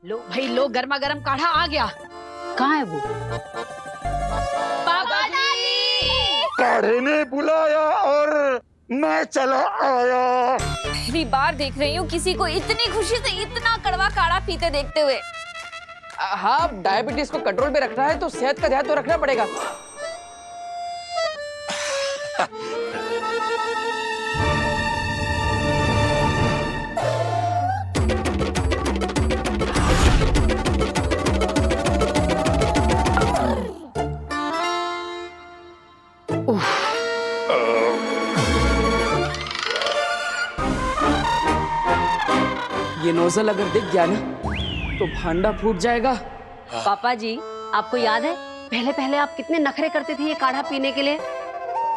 लो भाई लो, गर्मा गर्म काढ़ा आ गया। कहाँ है वो? पापा जी! काढ़े ने बुलाया और मैं चला आया। पहली बार देख रही हूँ किसी को इतनी खुशी से इतना कड़वा काढ़ा पीते देखते हुए। हाँ, डायबिटीज को कंट्रोल में रखना है तो सेहत का ध्यान तो रखना पड़ेगा। ये नोजल अगर दिख गया ना तो भांडा फूट जाएगा। पापा जी, आपको याद है पहले पहले आप कितने नखरे करते थे ये काढ़ा पीने के लिए,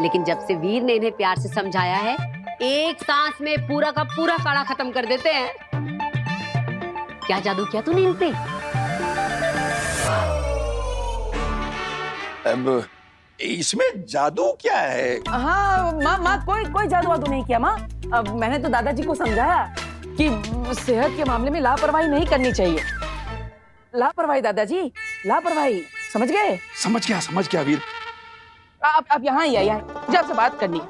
लेकिन जब से वीर ने इन्हें प्यार से समझाया है, एक सांस में पूरा का पूरा काढ़ा खत्म कर देते हैं। क्या जादू किया तूने इन पे? अब इसमें जादू क्या है? हाँ माँ कोई जादू वादू नहीं किया माँ। अब मैंने तो दादाजी को समझाया कि सेहत के मामले में लापरवाही नहीं करनी चाहिए। लापरवाही दादाजी, लापरवाही, समझ गए? समझ गया वीर। आप यहाँ ही आइए, मुझे आपसे बात करनी है।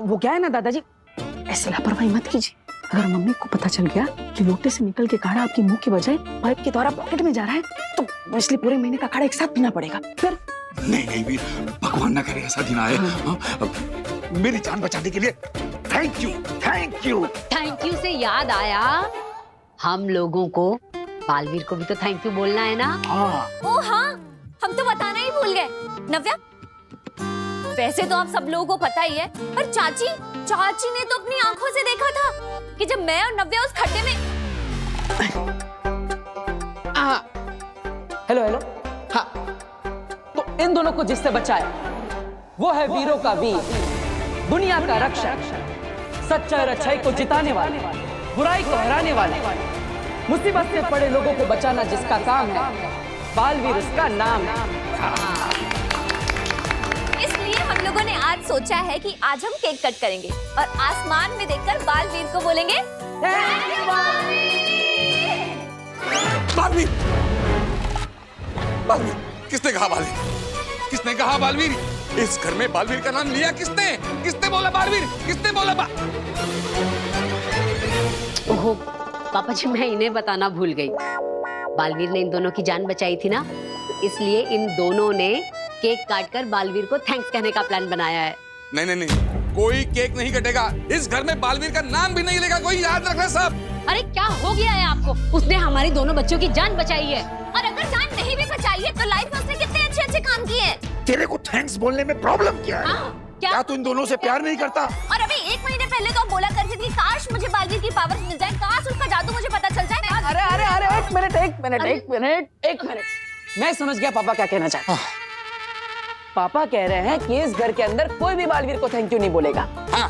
वो क्या है ना दादाजी, ऐसे लापरवाही मत कीजिए। अगर मम्मी को पता चल गया कि लोटे से निकल के काढ़ा आपके मुंह की बजाय पाइप के द्वारा पॉकेट में जा रहा है, तो इसलिए पूरे महीने का काढ़ा एक साथ पीना पड़ेगा। फिर नहीं वीर, भगवान ना करे ऐसा दिन आए। मेरी जान बचाने के लिए थैंक यू। थैंक यू से याद आया, हम लोगों को बालवीर को भी तो थैंक यू बोलना है ना। ओ हाँ, हम तो बताना ही भूल गए। नव्या, वैसे तो आप सब लोगों को पता ही है, पर चाची ने तो अपनी आंखों से देखा था कि जब मैं और नव्या उस खड्डे में। हेलो हाँ, तो इन दोनों को जिससे बचाया वो है वीरों का वीर, दुनिया का रक्षक, सच्चाई और अच्छाई को जिताने वाले, बुराई को हराने वाले, मुसीबत से पड़े लोगों को बचाना जिसका काम है, बालवीर उसका नाम है। इसलिए हम लोगों ने आज सोचा है कि आज हम केक कट करेंगे और आसमान में देखकर बालवीर को बोलेंगे बालवीर, किसने कहा बालवीर? किसने कहा बालवीर? इस घर में बालवीर का नाम लिया किसने? किसने बोला बालवीर? किसने बोला ओहो पापा जी, मैं इन्हें बताना भूल गई। बालवीर ने इन दोनों की जान बचाई थी ना, तो इसलिए इन दोनों ने केक काटकर बालवीर को थैंक्स कहने का प्लान बनाया है। नहीं, कोई केक नहीं कटेगा। इस घर में बालवीर का नाम भी नहीं लेगा कोई, याद रखना सब। अरे क्या हो गया है आपको? उसने हमारी दोनों बच्चों की जान बचाई है। और अगर जान नहीं भी बचाई है तो लाइफ में उसने कितने अच्छे काम किए हैं। तेरे को थैंक्स बोलने में प्रॉब्लम क्या है? हाँ, क्या तू इन दोनों से प्यार नहीं करता? और अभी 1 महीने पहले तो बोला करती थी काश मुझे बालवीर की पावर मिल जाए, काश उसका जादू मुझे पता चल जाए। अरे एक मिनट, मैं समझ गया पापा क्या कहना चाहते हैं। पापा कह रहे हैं कि इस घर के अंदर कोई भी बालवीर को थैंक यू नहीं बोलेगा। हाँ।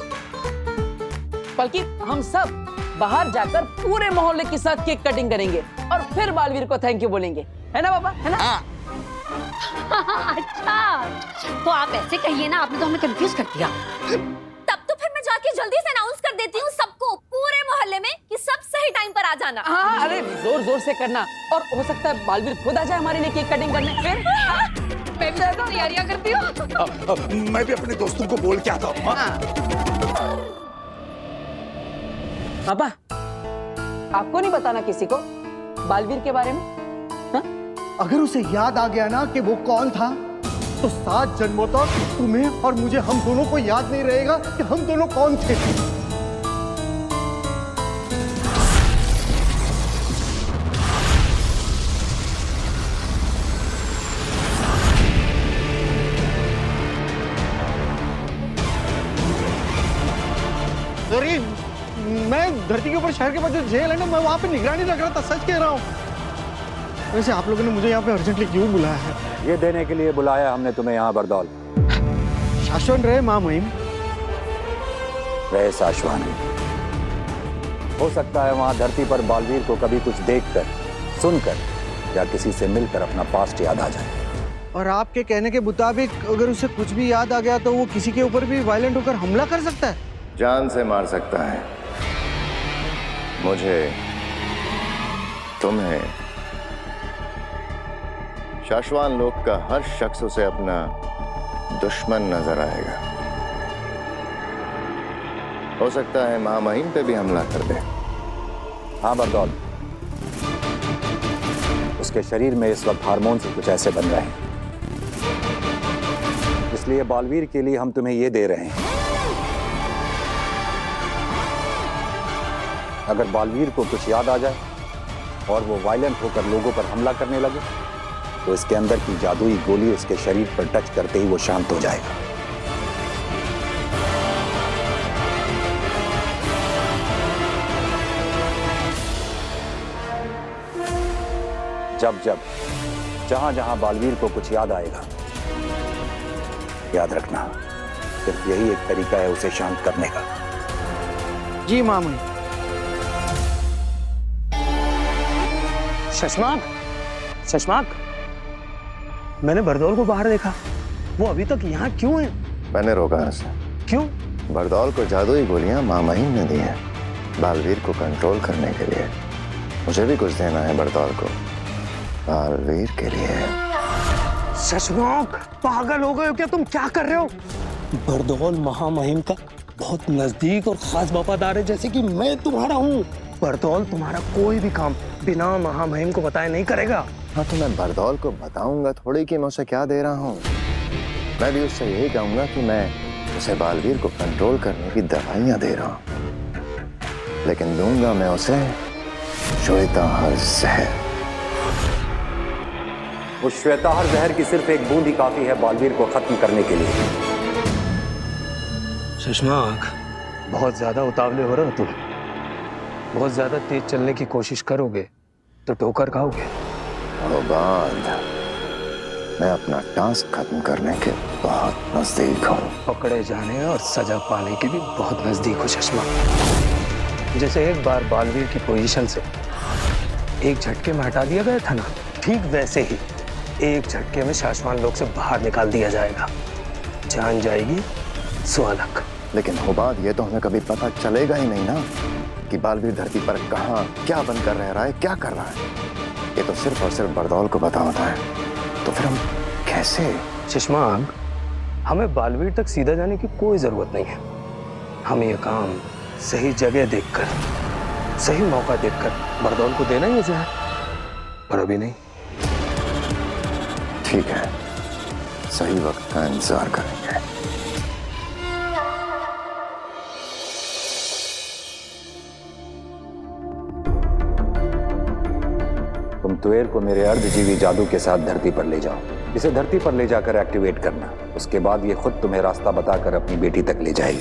बल्कि हम सब बाहर जाकर पूरे मोहल्ले के साथ केक कटिंग करेंगे और फिर बालवीर को थैंक यू बोलेंगे, है ना पापा, है ना? हाँ। अच्छा, तो आप ऐसे कहिए ना, आपने तो हमें कंफ्यूज कर दिया। तब तो फिर मैं जाके जल्दी से अनाउंस कर देती हूँ सबको, पूरे मोहल्ले में, कि सब सही टाइम पर आ जाना। हाँ, अरे जोर से करना, और हो सकता है बालवीर खुद आ जाए हमारे लिए केक कटिंग करने। फिर मैं भी तैयारियां करती हूँ। मैं भी अपने दोस्तों को बोल के आता हूँ। पापा, आपको नहीं बताना किसी को बालवीर के बारे में? हा? अगर उसे याद आ गया ना कि वो कौन था, तो 7 जन्मों तक तुम्हें और मुझे, हम दोनों को याद नहीं रहेगा कि हम दोनों कौन थे। अरे मैं धरती के ऊपर शहर के पास जो जेल है ना, मैं वहां पे निगरानी रख रहा था, सच कह रहा हूँ। वैसे आप लोगों ने मुझे यहाँ पे अर्जेंटली क्यों बुलाया है? ये देने के लिए बुलाया हमने तुम्हें यहाँ बरदौल। शाश्वत रहे माँ महिम। रहे शाश्वत। हो सकता है वहाँ धरती पर बालवीर को कभी कुछ देखकर, सुनकर या किसी से मिलकर अपना पास्ट याद आ जाए। और आपके कहने के मुताबिक अगर उसे कुछ भी याद आ गया तो वो किसी के ऊपर भी वायलेंट होकर हमला कर सकता है? जान से मार सकता है। मुझे, तुम्हें शाश्वान लोक का हर शख्स उसे अपना दुश्मन नजर आएगा। हो सकता है महामहिम पे भी हमला कर दे। हाँ बरदौल, उसके शरीर में इस वक्त हार्मोन से कुछ ऐसे बन रहे हैं, इसलिए बालवीर के लिए हम तुम्हें ये दे रहे हैं। अगर बालवीर को कुछ याद आ जाए और वो वायलेंट होकर लोगों पर हमला करने लगे तो इसके अंदर की जादुई गोली उसके शरीर पर टच करते ही वो शांत हो जाएगा। जब जब जहां जहां बालवीर को कुछ याद आएगा, याद रखना सिर्फ यही एक तरीका है उसे शांत करने का। जी मामू। शशमाक, शशमाक, मैंने बरदौल को बाहर देखा। वो अभी तक यहाँ क्यों है? मैंने रोका उसे। क्यों? बरदौल को जादुई गोलियां महामहिम ने दी हैं बालवीर को कंट्रोल करने के लिए। मुझे भी कुछ देना है बरदौल को बालवीर के लिए। शशमाक, पागल हो गए हो क्या तुम? क्या कर रहे हो? बरदौल महामहिम का बहुत नजदीक और खास वफादार है, जैसे कि मैं तुम्हारा हूँ। बरदौल तुम्हारा कोई भी काम बिना महामहिम को बताए नहीं करेगा। हाँ तो मैं बरदौल को बताऊंगा थोड़ी कि मैं उसे क्या दे रहा हूँ। मैं भी उससे यही कहूंगा कि मैं उसे बालवीर को कंट्रोल करने की दवाइयां दे रहा हूँ, लेकिन दूंगा मैं उसे श्वेताहार जहर। उस श्वेताहार जहर की सिर्फ एक बूंद ही काफी है बालवीर को खत्म करने के लिए। शशमाक, बहुत ज्यादा उतावले हो रहे हो तुम। बहुत ज्यादा तेज चलने की कोशिश करोगे तो ठोकर खाओगे। बाद मैं अपना टास्क खत्म करने के बहुत नजदीक हूँ। पकड़े जाने और सजा पाने के भी बहुत नजदीक हो शशमाक। जैसे एक बार बालवीर की पोजीशन से एक झटके में हटा दिया गया था ना, ठीक वैसे ही एक झटके में शाश्वान लोक से बाहर निकाल दिया जाएगा। जान जाएगी स्वालक। लेकिन हुबाद ये तो हमें कभी पता चलेगा ही नहीं ना कि बालवीर धरती पर कहाँ क्या बनकर रह रहा है, क्या कर रहा है। ये तो सिर्फ और सिर्फ बरदौल को पता होता है। तो फिर हम कैसे? शशमाक, हमें बालवीर तक सीधा जाने की कोई जरूरत नहीं है। हमें ये काम सही जगह देखकर, सही मौका देखकर बरदौल को देना ही है जहर, पर अभी नहीं। ठीक है, सही वक्त का इंतजार करेंगे। तुम तुएर को मेरे अर्धजीवी जादू के साथ धरती पर ले जाओ। इसे धरती पर ले जाकर एक्टिवेट करना। उसके बाद ये खुद तुम्हें रास्ता बताकर अपनी बेटी तक ले जाएगी।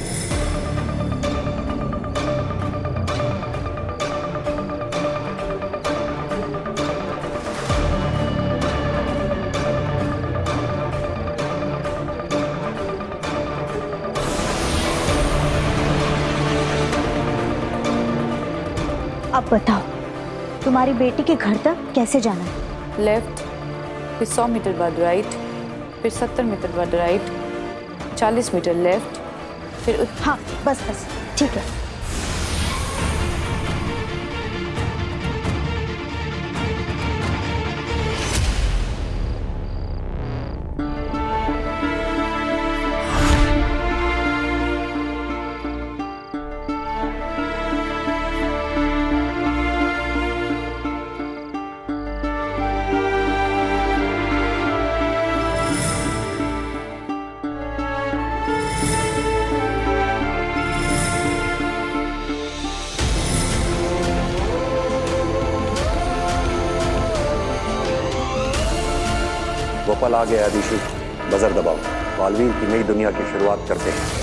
अब बताओ, तुम्हारी बेटी के घर तक कैसे जाना है? लेफ्ट, फिर 100 मीटर बाद राइट, फिर 70 मीटर बाद राइट, 40 मीटर लेफ्ट, फिर हाँ बस बस ठीक है। वो पल आ गया अदिशु, बजर दबाओ। बालवीर की नई दुनिया की शुरुआत करते हैं।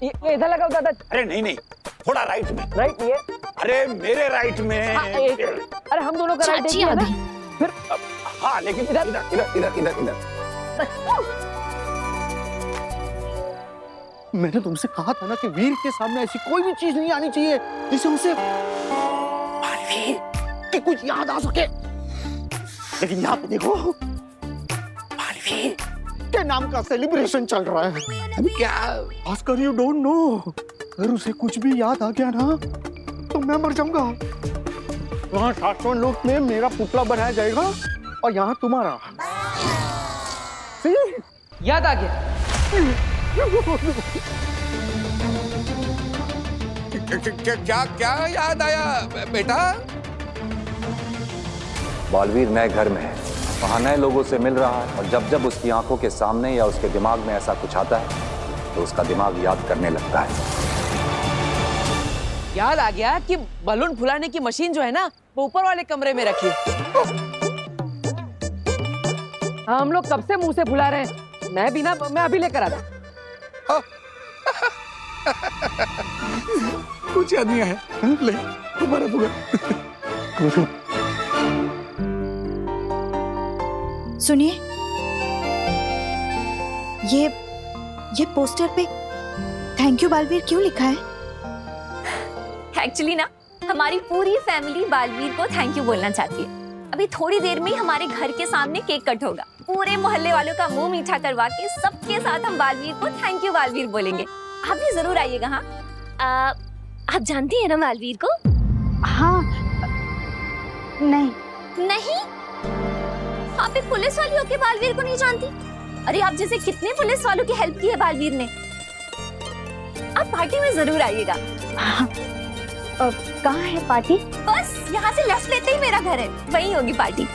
ये इधर लगाओ दादा। अरे नहीं नहीं, थोड़ा राइट में। राइट ये। अरे मेरे राइट में। अरे हम दोनों का राइट चाची एक ही है आ ना? गई। फिर हाँ लेकिन इधर इधर इधर इधर इधर इधर। मैंने तुमसे कहा था ना कि वीर के सामने ऐसी कोई भी चीज नहीं आनी चाहिए जिससे उसे बालवीर की कुछ याद आ सके। लेकिन यहाँ पे देखो, बालवीर के बर्थडे नाम का सेलिब्रेशन चल रहा है। अभी क्या? भास्कर यू डोंट नो, अगर उसे कुछ भी याद आ गया ना तो मैं मर जाऊंगा। वहाँ शाश्वत लोक में मेरा पुतला बनाया जाएगा और यहाँ तुम्हारा। याद आ गया। क्या क्या याद आया बेटा? बालवीर नए घर में है, वहाँ नए लोगों से मिल रहा है, और जब जब उसकी आंखों के सामने या उसके दिमाग में ऐसा कुछ आता है तो उसका दिमाग याद करने लगता है। याद आ गया कि बलून फुलाने की मशीन जो है ना वो ऊपर वाले कमरे में रखी है। हाँ, हम लोग कब से मुंह से फुला रहे हैं। मैं अभी लेकर आता। कुछ याद नहीं आया? ले तुम्हारा बुआ। सुनिए, ये पोस्टर पे थैंक यू बालवीर क्यों लिखा है? एक्चुअली ना हमारी पूरी फैमिली बालवीर को थैंक यू बोलना चाहती है। अभी थोड़ी देर में ही हमारे घर के सामने केक कट होगा। पूरे मोहल्ले वालों का मुंह मीठा करवा के सबके साथ हम बालवीर को थैंक यू बालवीर बोलेंगे। आप भी जरूर आइएगा। हाँ, आप जानती हैं ना बालवीर को? हाँ, नहीं, आप एक पुलिस वाली होके बालवीर को नहीं जानती? अरे आप जैसे कितने पुलिस वालों की हेल्प की है बालवीर ने। आप पार्टी में जरूर आइएगा। हाँ, कहाँ है पार्टी? बस यहाँ से लेफ्ट लेते ही मेरा घर है, वहीं होगी पार्टी।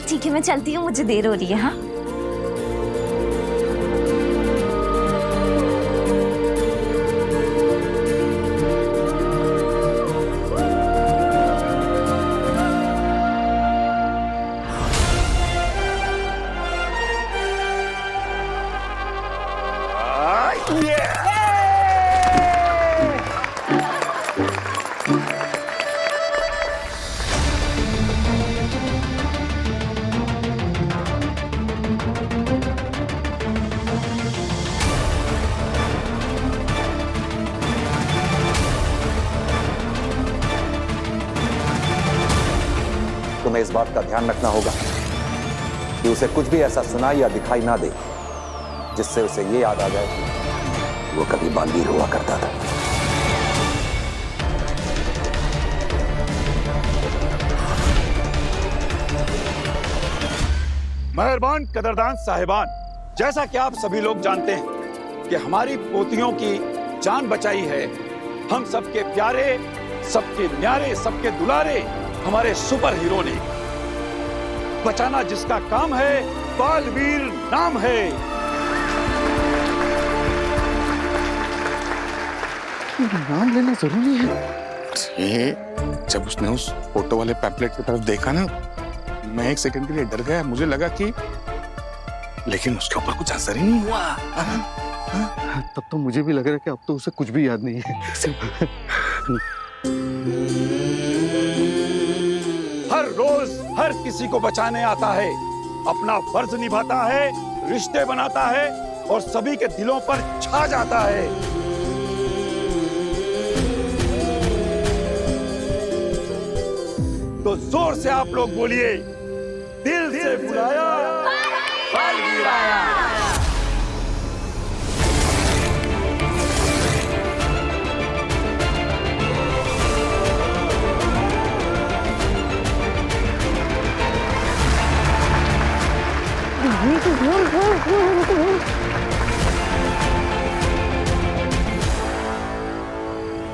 ठीक है, मैं चलती हूँ, मुझे देर हो रही है। हाँ, तुम्हें इस बात का ध्यान रखना होगा कि उसे कुछ भी ऐसा सुनाई या दिखाई ना दे जिससे उसे ये याद आ जाए कि वो कभी बालवीर हुआ करता था। मेहरबान कदरदान साहिबान, जैसा कि आप सभी लोग जानते हैं कि हमारी पोतियों की जान बचाई है हम सबके प्यारे, सबके न्यारे, सबके दुलारे हमारे सुपर हीरो ने। बचाना जिसका काम है, बालवीर नाम है। नाम लेना जरूरी है। अरे जब उसने उस फोटो वाले पैम्पलेट की तरफ देखा ना, मैं एक सेकंड के लिए डर गया। मुझे लगा कि, लेकिन उसके ऊपर कुछ असर ही नहीं हुआ। तब तो मुझे भी लग रहा है कि अब तो उसे कुछ भी याद नहीं है। हर रोज हर किसी को बचाने आता है, अपना फर्ज निभाता है, रिश्ते बनाता है और सभी के दिलों पर छा जाता है। तो जोर से आप लोग बोलिए, दिल से बुलाया, बालवीर आया।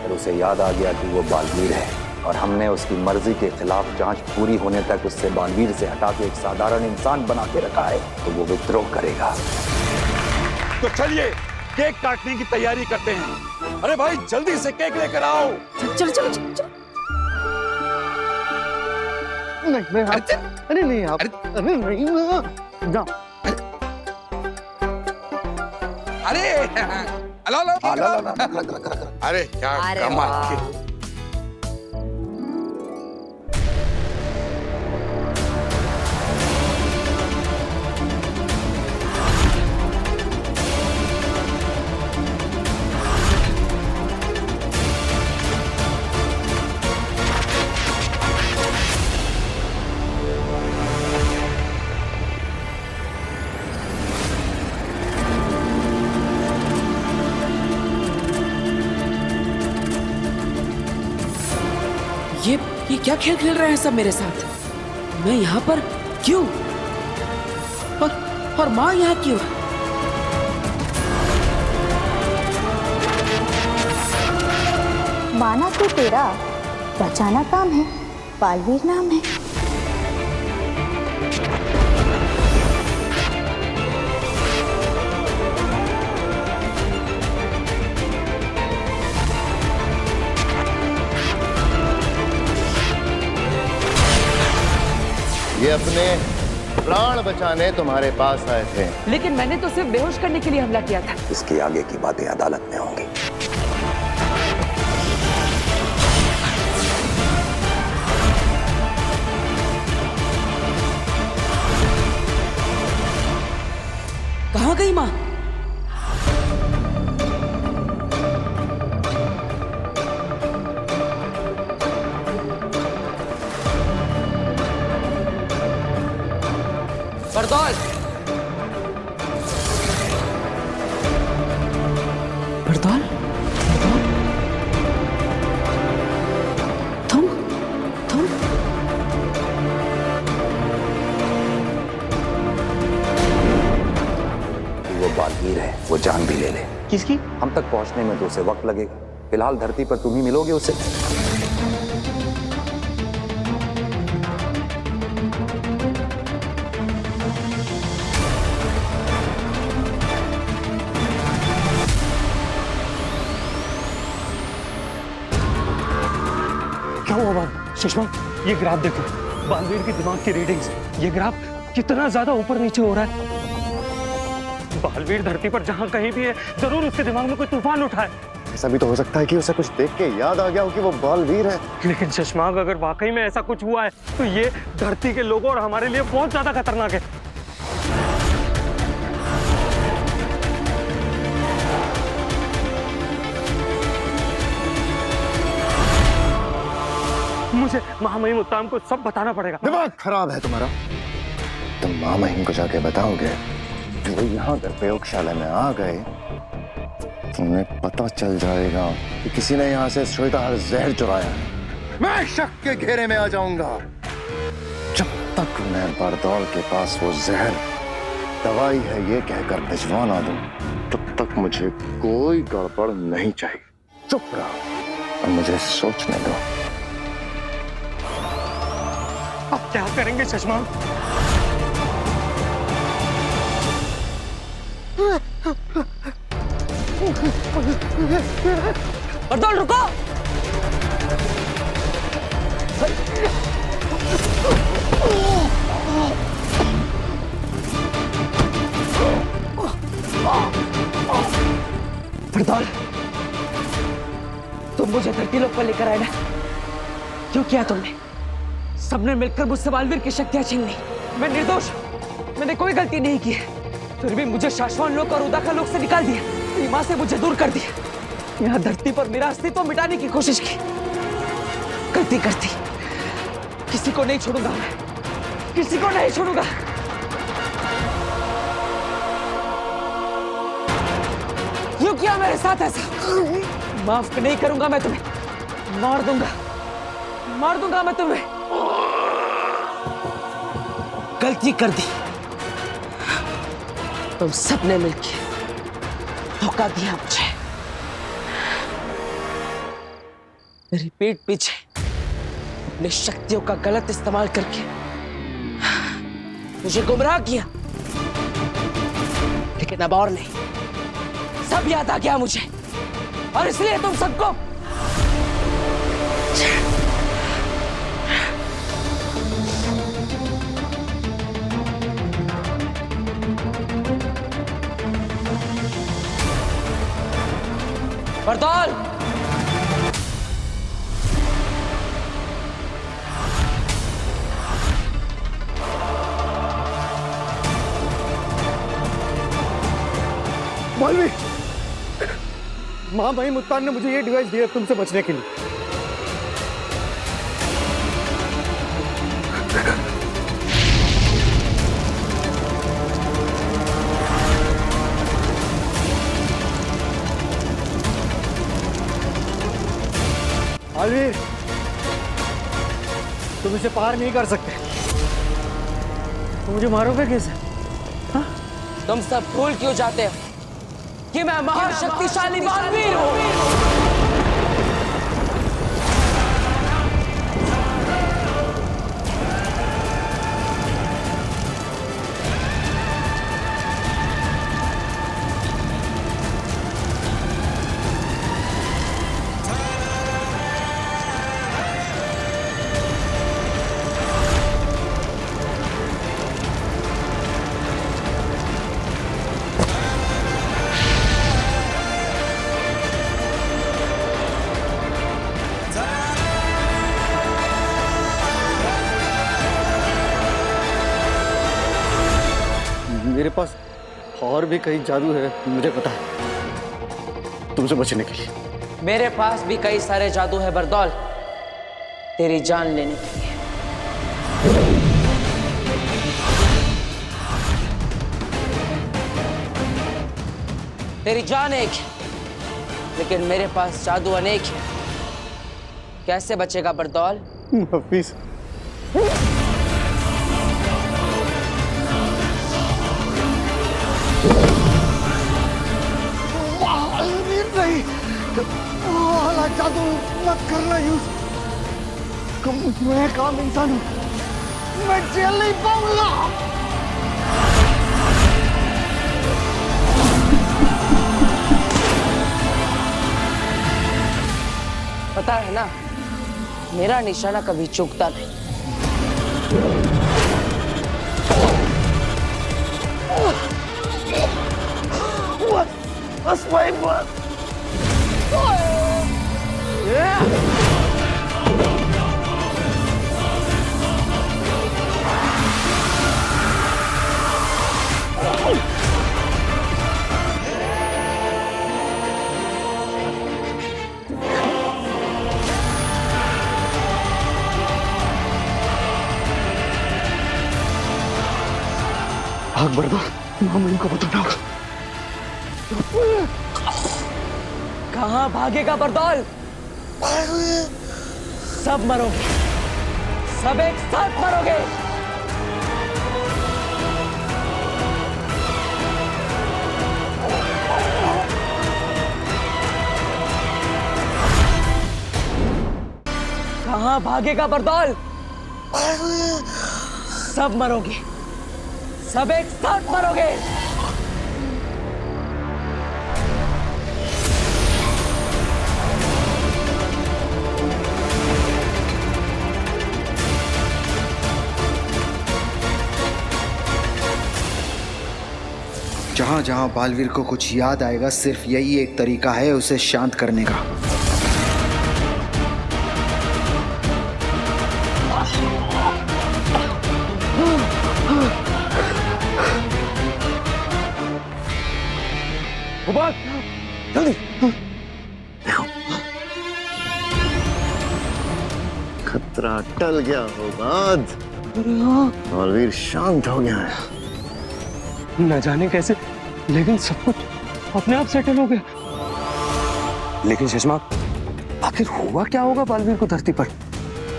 और उसे याद आ गया कि वो बालवीर है, और हमने उसकी मर्जी के खिलाफ जांच पूरी होने तक उससे बालवीर से हटा के एक साधारण इंसान बना के रखा है, तो वो विद्रोह करेगा। तो चलिए केक काटने की तैयारी करते हैं। अरे भाई जल्दी से केक लेकर आओ। चलो चलो चलो। नहीं, अरे नहीं आप, अरे नहीं जाओ। अरे अरे क्या कमाल। ये क्या खेल खेल रहे हैं सब मेरे साथ? मैं यहाँ पर क्यों? और माँ यहाँ क्यों? माना तो तेरा बचाना काम है, बालवीर नाम है। ये अपने प्राण बचाने तुम्हारे पास आए थे। लेकिन मैंने तो सिर्फ बेहोश करने के लिए हमला किया था। इसके आगे की बातें अदालत में होंगी। कहाँ गई माँ? बरदौल! बरदौल? तुम वो बालवीर है, वो जान भी ले ले। किसकी? हम तक पहुंचने में तो उसे वक्त लगेगा। फिलहाल धरती पर तुम ही मिलोगे उसे। क्या हुआ बाल? सुषमा, ये ग्राफ देखो, बालवीर के दिमाग की रीडिंग्स। ये ग्राफ कितना ज्यादा ऊपर नीचे हो रहा है। बालवीर धरती पर जहां कहीं भी है, जरूर उसके दिमाग में कोई तूफान उठा है। ऐसा भी तो हो सकता है कि उसे कुछ देख के याद आ गया हो कि वो बालवीर है। लेकिन शशमांक, अगर वाकई में ऐसा कुछ हुआ है तो ये धरती के लोगों और हमारे लिए बहुत ज्यादा खतरनाक है। मुझे महामहिम उत्तम को सब बताना पड़ेगा। दिमाग खराब है तुम्हारा। तुम महामहिम को जाके बताओगे कि वो यहाँ अगर प्रयोगशाला में आ गए, तुम्हें पता चल जाएगा कि किसी ने यहाँ से श्वेताहार जहर चुराया है। मैं शक के घेरे में आ जाऊंगा। जब तक मैं बरदौल के पास वो जहर दवाई है ये कहकर भिजवा ना दूं, तब तक मुझे कोई गड़बड़ नहीं चाहिए। चुप रहो और मुझे सोचने दो। अब क्या करेंगे शशमांक? बरदौल रुको! बरदौल, तुम मुझे धरती लोक पर लेकर आए ना? क्यों किया तुमने? सबने मिलकर मुझसे बालवीर की शक्तियां छीन ली। मैं निर्दोष, मैंने कोई गलती नहीं की है। फिर भी मुझे शाश्वत लोक और उदाका लोक से निकाल दिया। मेरी मां से मुझे दूर कर दिया। यहाँ धरती पर मेरा अस्तित्व मिटाने की कोशिश की। गलती करती, किसी को नहीं छोड़ूंगा मैं, किसी को नहीं छोड़ूंगा। क्यों किया मेरे साथ ऐसा? माफ नहीं करूंगा मैं तुम्हें। मार दूंगा मैं तुम्हें। गलती कर दी। तुम सबने मिलकर धोखा दिया मुझे। मेरी पीठ पीछे अपनी शक्तियों का गलत इस्तेमाल करके मुझे गुमराह किया। लेकिन अब और नहीं, सब याद आ गया मुझे, और इसलिए तुम सबको बरदौल! मौलवी, महामहिम उत्तान ने मुझे ये डिवाइस दिया तुमसे बचने के लिए। बालवीर, तुम इसे पार नहीं कर सकते। तो मुझे मारोगे कैसे? तुम सब भूल क्यों जाते हो कि मैं महाशक्तिशाली बालवीर हूँ? मेरे पास और भी कई जादू है, मुझे पता है, तुमसे बचने के लिए। मेरे पास भी कई सारे जादू है बरदौल, तेरी जान लेने के लिए। तेरी जान एक है, लेकिन मेरे पास जादू अनेक है। कैसे बचेगा बरदौल? हफीज, नहीं, वाला जादू मत करना यूज। मैं काम इंसान हूँ, मैं जेल नहीं पाऊंगा। पता है ना, मेरा निशाना कभी चूकता नहीं। बस भाई बस। भाग बरदौल, हम इनको बताना होगा। कहाँ भागेगा बरदौल? सब मरोगे, सब एक साथ मरोगे। कहाँ भागेगा बरदौल? सब मरोगे, सब एक साथ मरोगे। जहां जहां बालवीर को कुछ याद आएगा, सिर्फ यही एक तरीका है उसे शांत करने का। जल्दी खतरा टल गया होगा। बालवीर शांत हो गया है। न जाने कैसे, लेकिन सब कुछ अपने आप सेटल हो गया। लेकिन चश्मा, आखिर हुआ क्या होगा बालवीर को धरती पर?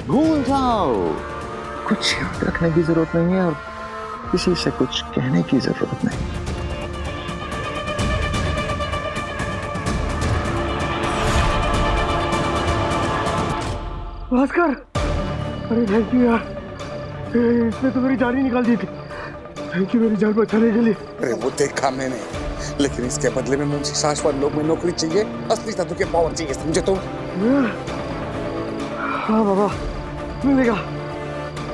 भूल जाओ, कुछ याद रखने की जरूरत नहीं है और किसी से कुछ कहने की जरूरत नहीं। भास्कर, अरे थैंक यू यार, इसने तो मेरी जान ही निकाल दी थी। थैंक यू मेरी जान बचाने के लिए। अरे वो देखा मैंने, लेकिन इसके बदले में मुझे शाश्वत लोक में नौकरी चाहिए, असली तत्व के पावर चाहिए, समझे तुम? हाँ बाबा, मिलेगा,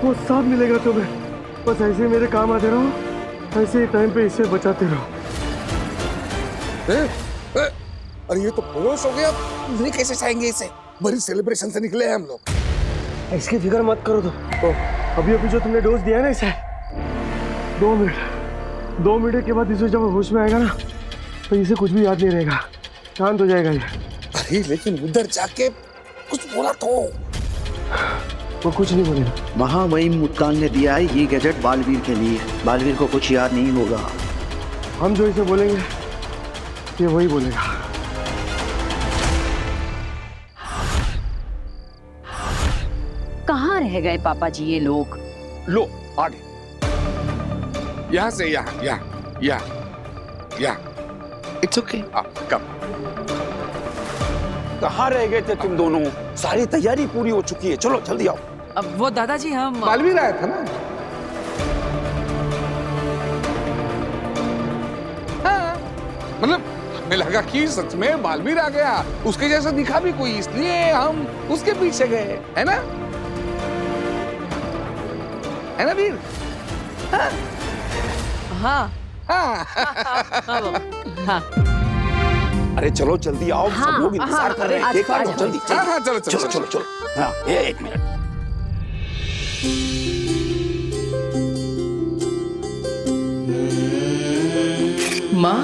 वो सब मिलेगा तुम्हें। बस ऐसे मेरे काम आते रहो, ऐसे ही टाइम पे इसे बचाते रहो। अरे ये तो बेहोश हो गया, नहीं कैसे चाहेंगे इसे? बड़ी सेलिब्रेशन से निकले हैं हम लोग। इसकी फिक्र मत करो तो अभी अभी जो तुमने डोज दिया है ना इसे, 2 मिनट के बाद इसे जब होश में आएगा ना, तो इसे कुछ भी याद नहीं रहेगा, शांत हो जाएगा ये। अरे लेकिन उधर जाके कुछ बोला तो। वो कुछ नहीं बोलेगा। महामहिम मुत्तान ने दिया है ये गैजेट बालवीर के लिए। बालवीर को कुछ याद नहीं होगा। हम जो इसे बोलेंगे ये वही बोलेगा। कहाँ रह गए पापा जी ये लोग? लो आगे, यहाँ से यहाँ। इट्स ओके, कम। कहाँ रह गए थे तुम दोनों? सारी तैयारी पूरी हो चुकी है, चलो जल्दी आओ। अब वो दादाजी हम बालवीर आया था ना? हाँ, मतलब हमें लगा कि सच में बालवीर आ गया, उसके जैसा दिखा भी कोई, इसलिए हम उसके पीछे गए, है ना? है ना वीर? हाँ हाँ हाँ। हाँ अरे चलो जल्दी आओ, सब लोग इंतजार कर रहे हैं। देखा लो, जल्दी हाँ, चलो चलो। हाँ, एक मिनट। माँ,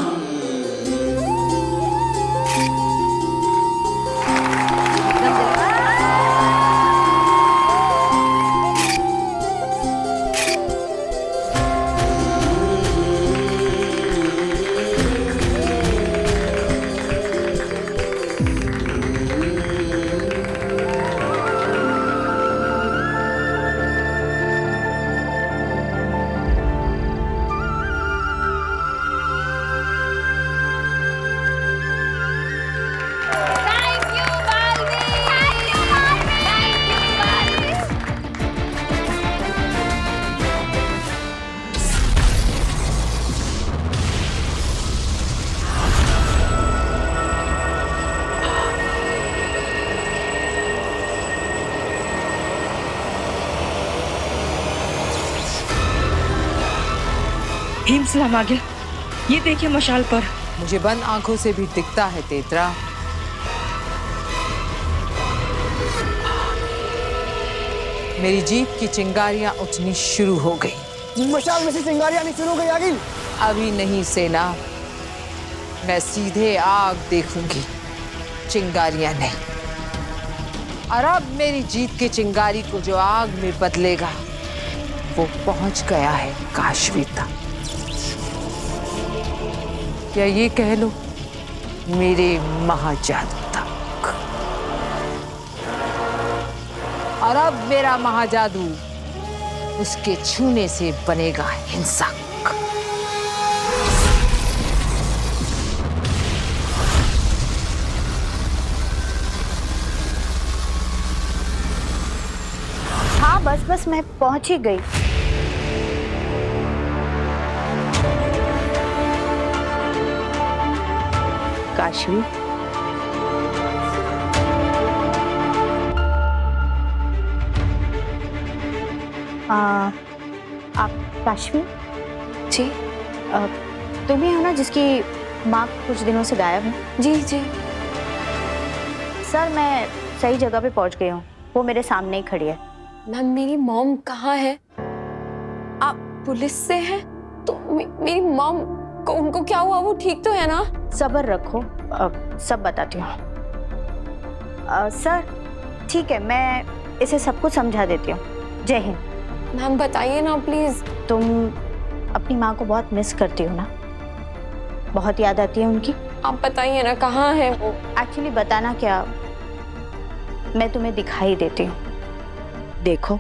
हिमसलाम आ गया। ये देखिए मशाल पर। मुझे बंद आंखों से भी दिखता है तेतरा। मेरी जीप की चिंगारियां उठनी शुरू हो गई। मशाल में से चिंगारियां नहीं शुरू हो गई आगिल? अभी नहीं सेना, मैं सीधे आग देखूंगी, चिंगारियां नहीं। और अब मेरी जीत की चिंगारी को जो आग में बदलेगा वो पहुंच गया है काशवी तक, या ये कह लो मेरे महाजादू तक। और अब मेरा महाजादू उसके छूने से बनेगा हिंसक। हाँ बस मैं पहुंच ही गई। काशवी, आप काशवी जी? तुम ही हो ना जिसकी माँ कुछ दिनों से गायब है? जी जी। सर मैं सही जगह पे पहुंच गई हूँ, वो मेरे सामने ही खड़ी है। मैम मेरी मॉम कहाँ है? आप पुलिस से हैं? तो मेरी मॉम को, उनको क्या हुआ? वो ठीक तो है ना? सब्र रखो, सब बताती हूँ। सर ठीक है, मैं इसे सब कुछ समझा देती हूँ। जय हिंद। मैम बताइए ना प्लीज। तुम अपनी माँ को बहुत मिस करती हो ना? बहुत याद आती है उनकी? आप बताइए ना कहाँ है वो? एक्चुअली बताना क्या, मैं तुम्हें दिखाई देती हूँ, देखो।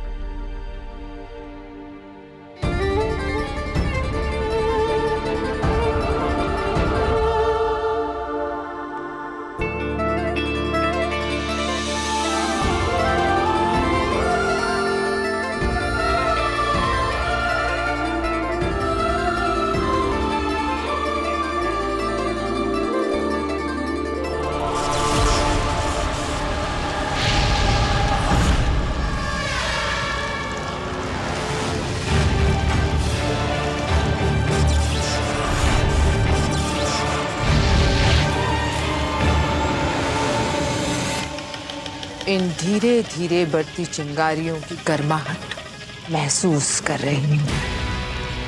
इन धीरे धीरे बढ़ती चिंगारियों की गर्माहट महसूस कर रही हूँ।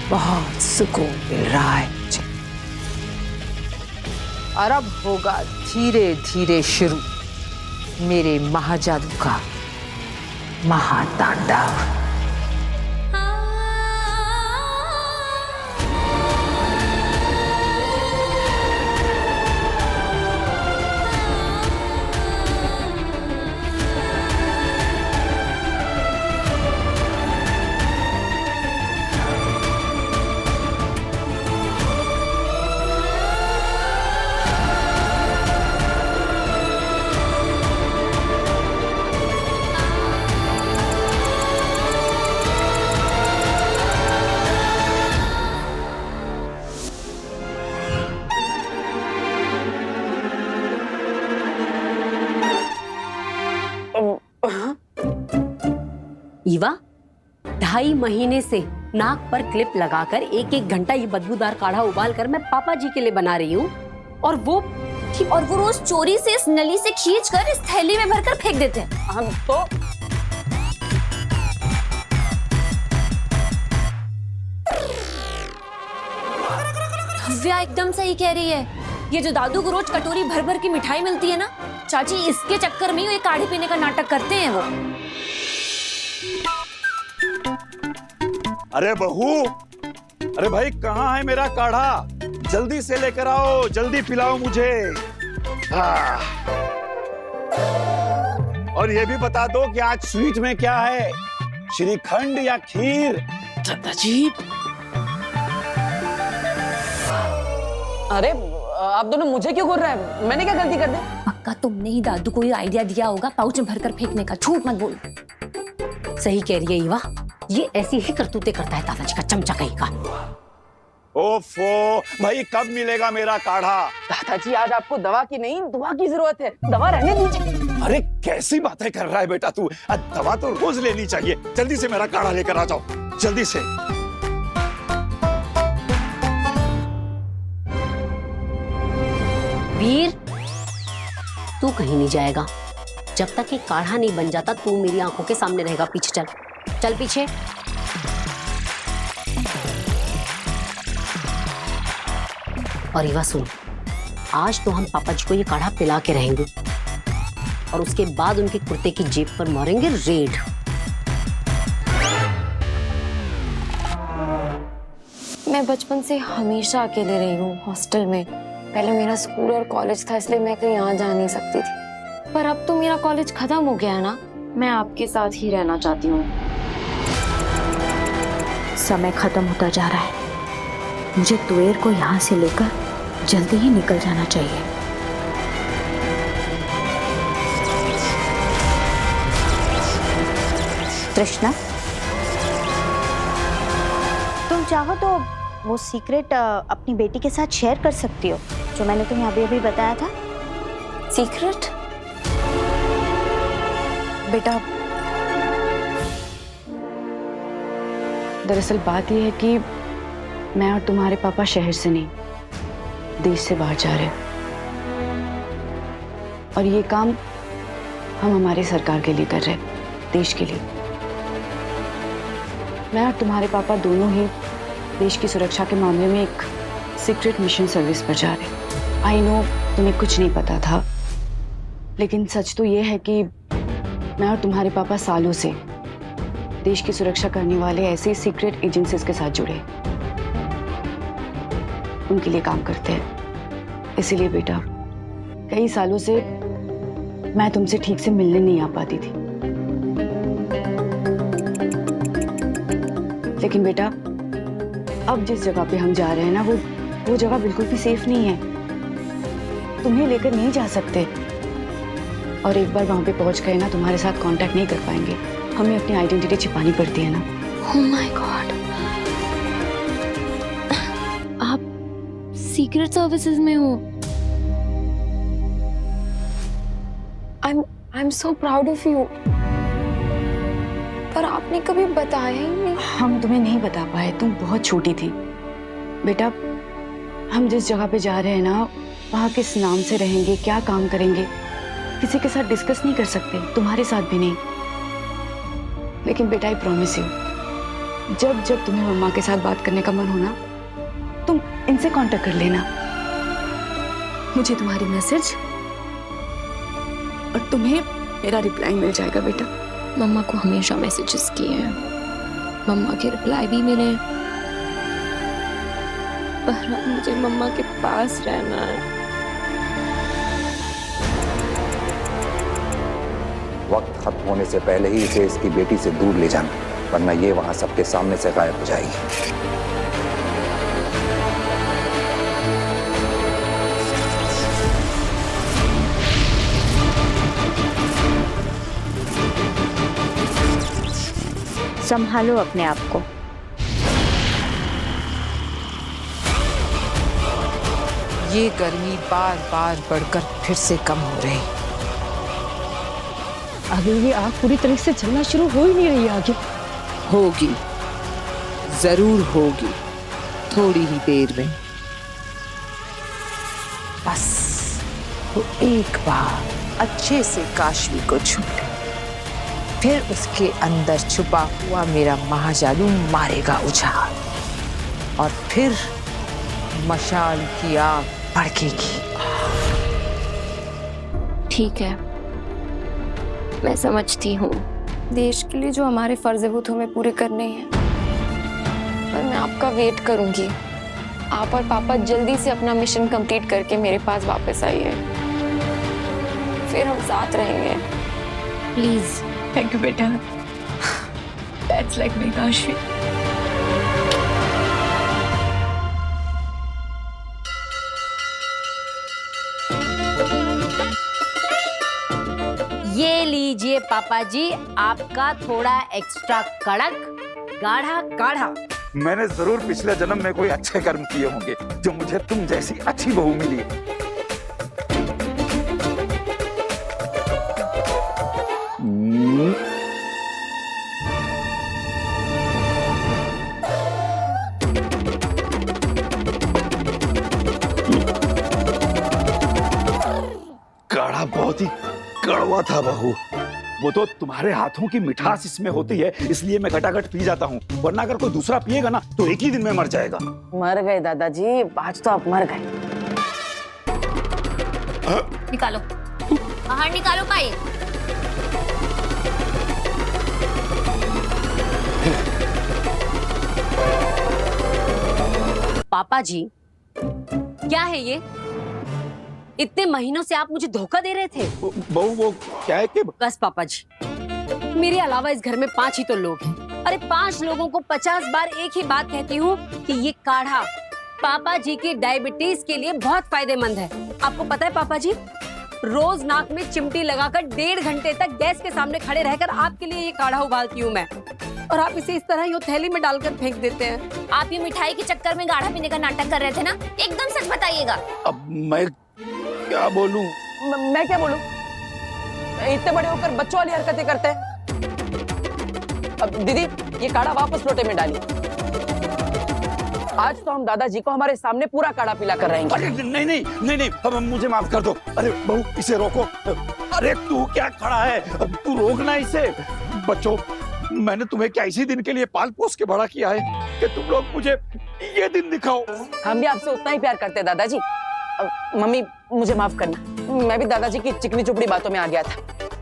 बहुत सुकून मिल रहा है मुझे। और अब होगा धीरे धीरे शुरू मेरे महाजादू का महातांडव। ईवा, 2.5 महीने से नाक पर क्लिप लगाकर 1-1 घंटा ये बदबूदार काढ़ा उबाल कर मैं पापा जी के लिए बना रही हूँ, और वो रोज चोरी से इस नली से खींचकर इस थैली में भरकर फेंक देते हैं। हम तो नव्या एकदम सही कह रही है। ये जो दादू को रोज कटोरी भर भर की मिठाई मिलती है ना, चाची इसके चक्कर में ये काढ़े पीने का नाटक करते हैं वो। अरे बहू, अरे भाई कहाँ है मेरा काढ़ा? जल्दी से लेकर आओ, जल्दी पिलाओ मुझे। हाँ। और ये भी बता दो कि आज स्वीट में क्या है, श्रीखंड या खीर? दादाजी, अरे आप दोनों मुझे क्यों घूर रहे हैं? मैंने क्या गलती कर दी? पक्का तुमने ही दादू को ये आइडिया दिया होगा पाउच में भरकर फेंकने का। झूठ मत बोल। सही कह रही है ईवा, ये ऐसी ही करतूतें करता है दादाजी का चमचा कहीं का। ओफो, भाई कब मिलेगा मेरा काढ़ा? दादाजी, आज आपको दवा की नहीं दुआ की जरूरत है। दवा रहने दीजिए। अरे कैसी बातें कर रहा है बेटा तू? दवा तो रोज लेनी चाहिए। जल्दी से मेरा काढ़ा लेकर आ जाओ, जल्दी से। वीर, तू कहीं नहीं जाएगा जब तक ये काढ़ा नहीं बन जाता। तू मेरी आंखों के सामने रहेगा। पीछे चल, चल पीछे। और ईवा सुन, आज तो हम पापा जी को ये काढ़ा पिला के रहेंगे, और उसके बाद उनके कुर्ते की जेब पर मारेंगे रेड। मैं बचपन से हमेशा अकेले रही हूँ हॉस्टल में। पहले मेरा स्कूल और कॉलेज था, इसलिए मैं कहीं यहाँ जा नहीं सकती थी। पर अब तो मेरा कॉलेज खत्म हो गया है ना, मैं आपके साथ ही रहना चाहती हूँ। समय खत्म होता जा रहा है, मुझे तुएर को यहाँ से लेकर जल्दी ही निकल जाना चाहिए। तृष्णा, तुम चाहो तो वो सीक्रेट अपनी बेटी के साथ शेयर कर सकती हो जो मैंने तुम्हें अभी अभी बताया था। सीक्रेट? बेटा, दरअसल बात यह है कि मैं और तुम्हारे पापा शहर से नहीं, देश से बाहर जा रहे हैं, और ये काम हम हमारी सरकार के लिए कर रहे हैं, देश के लिए। मैं और तुम्हारे पापा दोनों ही देश की सुरक्षा के मामले में एक सीक्रेट मिशन सर्विस पर जा रहे हैं। आई नो तुम्हें कुछ नहीं पता था, लेकिन सच तो ये है कि मैं और तुम्हारे पापा सालों से देश की सुरक्षा करने वाले ऐसे सीक्रेट एजेंसीज के साथ जुड़े, उनके लिए काम करते हैं। इसीलिए बेटा, कई सालों से मैं तुमसे ठीक से मिलने नहीं आ पाती थी। लेकिन बेटा, अब जिस जगह पे हम जा रहे हैं ना, वो जगह बिल्कुल भी सेफ नहीं है। तुम्हें लेकर नहीं जा सकते, और एक बार वहां पे पहुंच गए ना, तुम्हारे साथ कांटेक्ट नहीं कर पाएंगे। हमें अपनी आइडेंटिटी छिपानी पड़ती है ना। Oh my God! आप सीक्रेट सर्विसेज में हो। I'm so proud of you. पर आपने कभी बताया ही नहीं। हम तुम्हें नहीं बता पाए, तुम बहुत छोटी थी। बेटा, हम जिस जगह पे जा रहे हैं ना, वहाँ किस नाम से रहेंगे, क्या काम करेंगे, किसी के साथ डिस्कस नहीं कर सकते, तुम्हारे साथ भी नहीं। लेकिन बेटा, आई प्रॉमिस यू, जब जब तुम्हें मम्मा के साथ बात करने का मन हो ना, तुम इनसे कांटेक्ट कर लेना। मुझे तुम्हारी मैसेज और तुम्हें मेरा रिप्लाई मिल जाएगा बेटा। मम्मा को हमेशा मैसेजेस किए हैं, मम्मा के रिप्लाई भी मिले हैं, पर अब मुझे मम्मा के पास रहना है। वक्त खत्म होने से पहले ही इसे इसकी बेटी से दूर ले जाना, वरना ये वहां सबके सामने से गायब हो जाएगी। संभालो अपने आप को। ये गर्मी बार बार बढ़कर फिर से कम हो रही। अगर ये आग पूरी तरह से जलना शुरू हो ही नहीं रही है आगे। होगी, जरूर होगी, थोड़ी ही देर में। बस वो एक बार अच्छे से काशवी को छू ले, फिर उसके अंदर छुपा हुआ मेरा महाजादू मारेगा उछाल, और फिर मशाल की आग भड़केगी। ठीक है, मैं समझती हूँ। देश के लिए जो हमारे फर्ज है वो तो हमें पूरे करने ही हैं। पर मैं आपका वेट करूंगी। आप और पापा जल्दी से अपना मिशन कंप्लीट करके मेरे पास वापस आइए, फिर हम साथ रहेंगे। प्लीज। थैंक यू बेटा। That's like my Kashvi. ये लीजिए पापा जी, आपका थोड़ा एक्स्ट्रा कड़क गाढ़ा काढ़ा। मैंने जरूर पिछले जन्म में कोई अच्छे कर्म किए होंगे जो मुझे तुम जैसी अच्छी बहू मिली। काढ़ा बहुत ही कड़वा था बहू। वो तो तुम्हारे हाथों की मिठास इसमें होती है, इसलिए मैं घटाघट पी जाता हूँ, वरना अगर कोई दूसरा पिएगा ना तो एक ही दिन में मर जाएगा। मर गए दादाजी, आज तो आप मर गए। निकालो, बाहर निकालो पाइप। पापा जी, क्या है ये? इतने महीनों से आप मुझे धोखा दे रहे थे। बहू वो क्या है कि बस पापा जी, मेरे अलावा इस घर में 5 ही तो लोग हैं। अरे 5 लोगों को 50 बार एक ही बात कहती हूँ कि ये काढ़ा पापा जी की डायबिटीज के लिए बहुत फायदेमंद है। आपको पता है पापा जी, रोज नाक में चिमटी लगाकर 1.5 घंटे तक गैस के सामने खड़े रहकर आपके लिए ये काढ़ा उबालती हूँ मैं, और आप इसे इस तरह यूं थैली में डालकर फेंक देते हैं। आप ये मिठाई के चक्कर में गाढ़ा पीने का नाटक कर रहे थे ना? एकदम सच बताइएगा। अब मैं क्या बोलूं? मैं क्या बोलूं? इतने बड़े होकर बच्चों वाली हरकतें करते हैं। अब दीदी, ये काढ़ा वापस लोटे में डालिए। आज तो हम दादाजी को हमारे सामने पूरा काढ़ा पिला कर रहेंगे। अरे नहीं नहीं नहीं नहीं, अब मुझे माफ कर दो। अरे बहू इसे रोको। अरे तू क्या खड़ा है, तू रोकना इसे। बच्चों, मैंने तुम्हें क्या इसी दिन के लिए पाल पोस के बड़ा किया है कि तुम लोग मुझे ये दिन दिखाओ। हम भी आपसे उतना ही प्यार करते हैं दादाजी। मम्मी मुझे माफ करना, मैं भी दादाजी की चिकनी चुपड़ी बातों में आ गया था,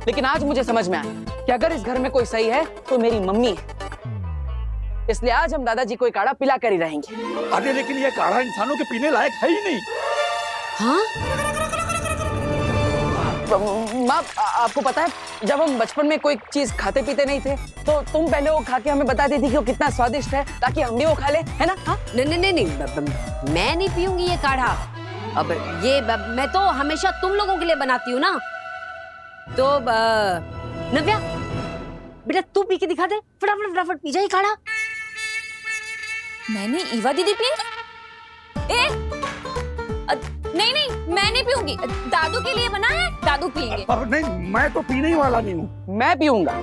लेकिन आज मुझे समझ में आया कि अगर इस घर में कोई सही है तो मेरी मम्मी है। इसलिए आज हम दादाजी को काढ़ा पिला कर ही रहेंगे। अरे लेकिन ये काढ़ा इंसानों के पीने लायक है ही नहीं। हाँ? माँ, आपको पता है, जब हम बचपन में कोई चीज खाते पीते नहीं थे तो तुम पहले वो खा के हमें बताती थी कि वो कितना स्वादिष्ट है, ताकि हम भी वो खा ले, है ना? हाँ? नहीं, मैं नहीं पीऊंगी ये काढ़ा। अब ये मैं तो हमेशा तुम लोगों के लिए बनाती हूँ ना। तो नव्या, बेटा तू पी के दिखा दे, फटाफट फटाफट पी जाए काढ़ा। मैंने ईवा दीदी पी? नहीं नहीं, मैं नहीं पीऊंगी। दादू के लिए बना है, दादू पिएंगे। नहीं, मैं तो पीने ही वाला नहीं हूँ। मैं पीऊंगा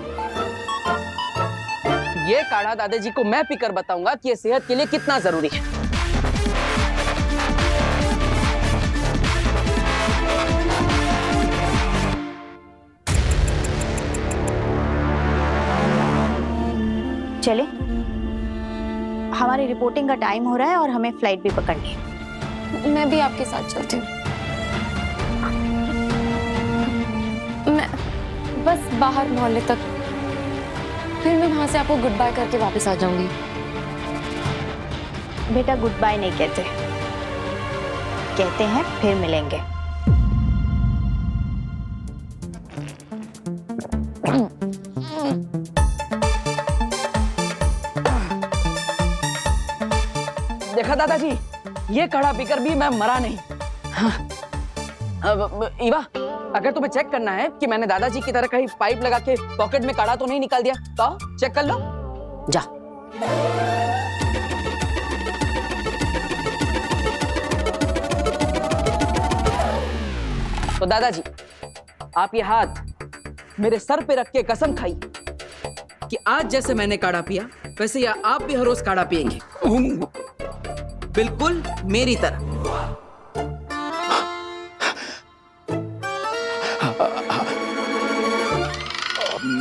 ये काढ़ा। दादाजी को मैं पीकर बताऊंगा कि ये सेहत के लिए कितना जरूरी है। चले, हमारी रिपोर्टिंग का टाइम हो रहा है और हमें फ्लाइट भी पकड़नी है। मैं भी आपके साथ चलती हूँ। मैं बस बाहर मोहल्ले तक, फिर मैं वहां से आपको गुड बाय करके वापस आ जाऊंगी। बेटा गुड बाय नहीं कहते, कहते हैं फिर मिलेंगे। देखा दादाजी, ये काढ़ा पीकर भी मैं मरा नहीं। हाँ। ईवा, अगर तुम्हें चेक करना है कि मैंने दादाजी की तरह कहीं पाइप लगा के पॉकेट में काढ़ा तो नहीं निकाल दिया, तो आओ चेक कर लो। जा। तो दादाजी, आप ये हाथ मेरे सर पे रख के कसम खाई कि आज जैसे मैंने काढ़ा पिया वैसे या आप भी हर रोज काढ़ा पियेंगे, बिल्कुल मेरी तरह।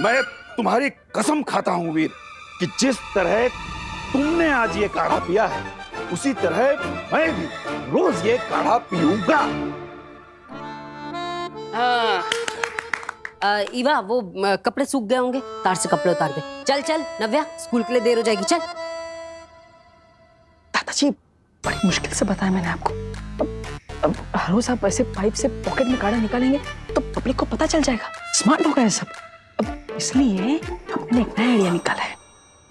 मैं तुम्हारी कसम खाता हूं वीर कि जिस तरह तुमने आज ये काढ़ा पिया है उसी तरह मैं भी रोज ये काढ़ा पीऊंगा। ईवा वो कपड़े सूख गए होंगे, तार से कपड़े उतार दे। चल चल नव्या, स्कूल के लिए देर हो जाएगी, चल। दादाजी बड़ी मुश्किल से बताया मैंने आपको। अब हर रोज आप ऐसे पाइप से पॉकेट में काढ़ा निकालेंगे तो पब्लिक को पता चल जाएगा, स्मार्ट होगा ये सब। अब इसलिए हमने एक नया आइडिया निकाला है।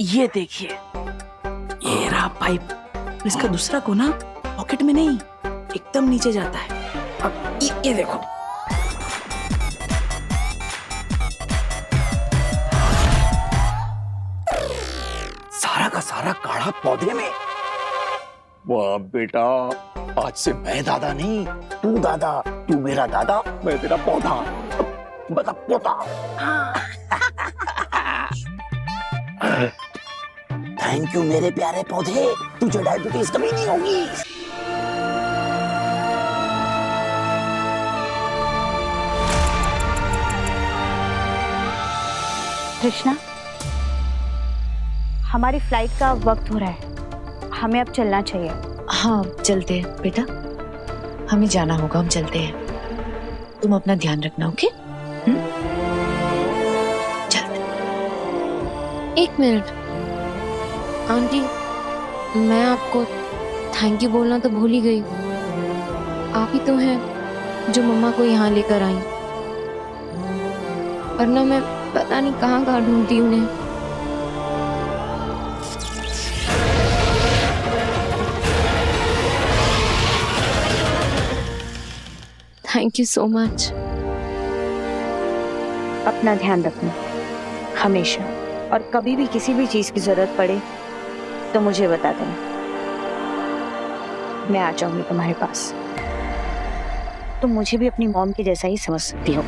ये देखिए, ये रहा पाइप, इसका दूसरा कोना पॉकेट में नहीं एकदम नीचे जाता है। अब ये देखो, सारा का सारा काढ़ा पौधे में। वाह बेटा, आज से मैं दादा नहीं तू दादा, तू मेरा दादा मैं तेरा पौधा, बता पोता। थैंक यू मेरे प्यारे पौधे, तुझे डायबिटीज कभी नहीं होगी। कृष्णा, हमारी फ्लाइट का वक्त हो रहा है, हमें अब चलना चाहिए। हाँ चलते हैं बेटा, हमें जाना होगा, हम चलते हैं। तुम अपना ध्यान रखना, ओके? चलते। एक मिनट आंटी, मैं आपको थैंक यू बोलना तो भूल ही गई। आप ही तो हैं जो मम्मा को यहाँ लेकर आई, वरना मैं पता नहीं कहाँ कहाँ ढूंढती उन्हें। Thank you so much. अपना ध्यान रखना हमेशा, और कभी भी किसी भी चीज की जरूरत पड़े तो मुझे बता देना, मैं आ जाऊंगी तुम्हारे पास। तुम मुझे भी अपनी मॉम की जैसा ही समझ सकती हो।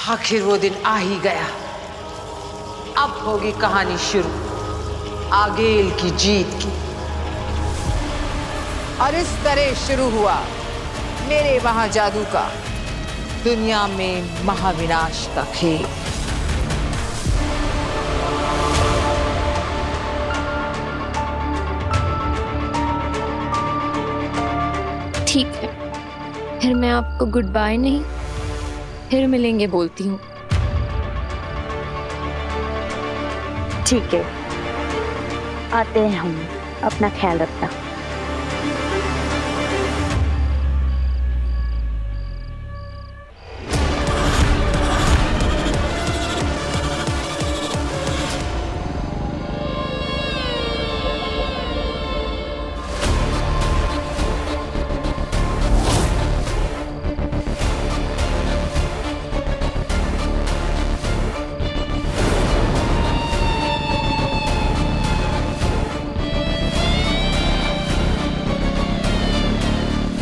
आखिर वो दिन आ ही गया। अब होगी कहानी शुरू आगेल की जीत की। और इस तरह शुरू हुआ मेरे महाजादू का दुनिया में महाविनाश का खेल। ठीक है, फिर मैं आपको गुड बाय नहीं, फिर मिलेंगे बोलती हूँ। ठीक है, आते हैं हम, अपना ख्याल रखना।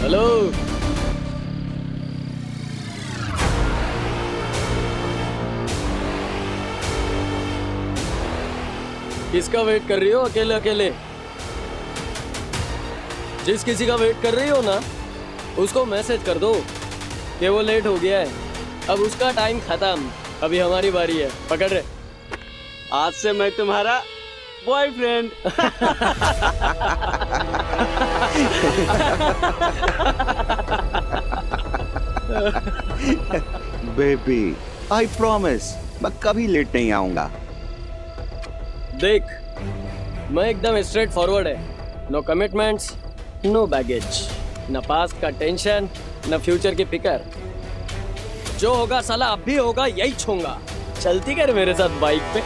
हेलो, किसका वेट कर रही हो अकेले अकेले? जिस किसी का वेट कर रही हो ना, उसको मैसेज कर दो कि वो लेट हो गया है, अब उसका टाइम खत्म, अभी हमारी बारी है। पकड़ रहे, आज से मैं तुम्हारा बॉयफ्रेंड। बेबी, आई प्रॉमिस मैं कभी लेट नहीं आऊंगा। देख, मैं एकदम स्ट्रेट फॉरवर्ड है। नो कमिटमेंट्स, नो बैगेज, न पास्ट का टेंशन, न फ्यूचर की फिकर। जो होगा साला अब भी होगा, यही छूंगा। चलती कर मेरे साथ बाइक पे।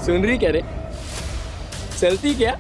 सुन रही क्या रे? चलती क्या?